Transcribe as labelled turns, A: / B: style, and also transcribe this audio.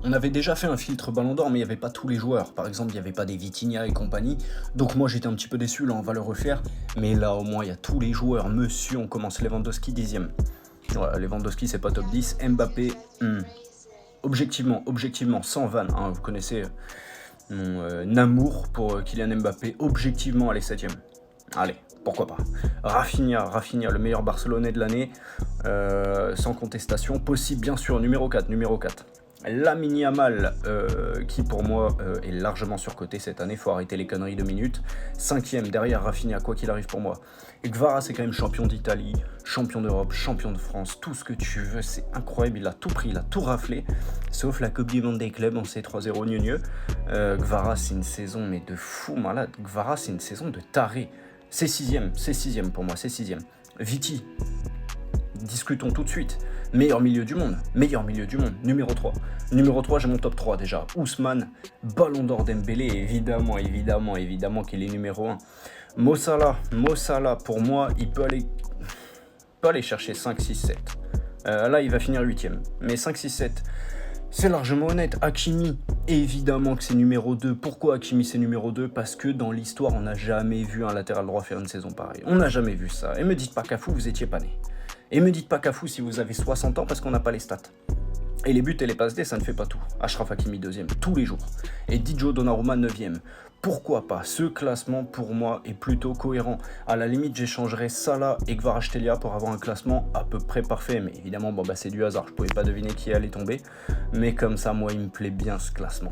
A: On avait déjà fait un filtre Ballon d'Or, mais il n'y avait pas tous les joueurs. Par exemple, il n'y avait pas des Vitinha et compagnie. Donc moi, j'étais un petit peu déçu. Là, on va le refaire. Mais là, au moins, il y a tous les joueurs. Monsieur, on commence Lewandowski 10e. Ouais, Lewandowski, c'est pas top 10. Mbappé, objectivement, sans vanne. Hein, vous connaissez mon amour pour Kylian Mbappé. Objectivement, allez, 7e. Allez, pourquoi pas. Rafinha, le meilleur Barcelonais de l'année. Sans contestation. Possible, bien sûr, numéro 4. Lamine Yamal, qui pour moi est largement surcoté cette année, faut arrêter les conneries de minutes. 5e derrière Rafinha, quoi qu'il arrive pour moi. Et Kvara, c'est quand même champion d'Italie, champion d'Europe, champion de France, tout ce que tu veux, c'est incroyable, il a tout pris, il a tout raflé, sauf la Coupe du Monde des clubs, on sait 3-0 gneu. Kvara, c'est une saison mais de fou malade, Kvara, c'est une saison de taré. C'est 6e pour moi, c'est 6e. Viti, discutons tout de suite. Meilleur milieu du monde. Numéro 3, j'ai mon top 3 déjà. Ousmane, Ballon d'Or Dembélé, évidemment qu'il est numéro 1. Mo Salah, pour moi, il peut aller chercher 5, 6, 7. Là, il va finir 8e. Mais 5, 6, 7, c'est largement honnête. Hakimi, évidemment que c'est numéro 2. Pourquoi Hakimi c'est numéro 2 ? Parce que dans l'histoire, on n'a jamais vu un latéral droit faire une saison pareille. On n'a jamais vu ça. Et me dites pas Cafou, vous étiez pas né. Et me dites pas Cafou si vous avez 60 ans parce qu'on n'a pas les stats. Et les buts et les passes D, ça ne fait pas tout. Achraf Hakimi 2e, tous les jours. Et Didio Donnarumma 9e. Pourquoi pas ? Ce classement, pour moi, est plutôt cohérent. À la limite, j'échangerais Salah et Kvaratskhelia pour avoir un classement à peu près parfait. Mais évidemment, c'est du hasard. Je ne pouvais pas deviner qui allait tomber. Mais comme ça, moi, il me plaît bien ce classement.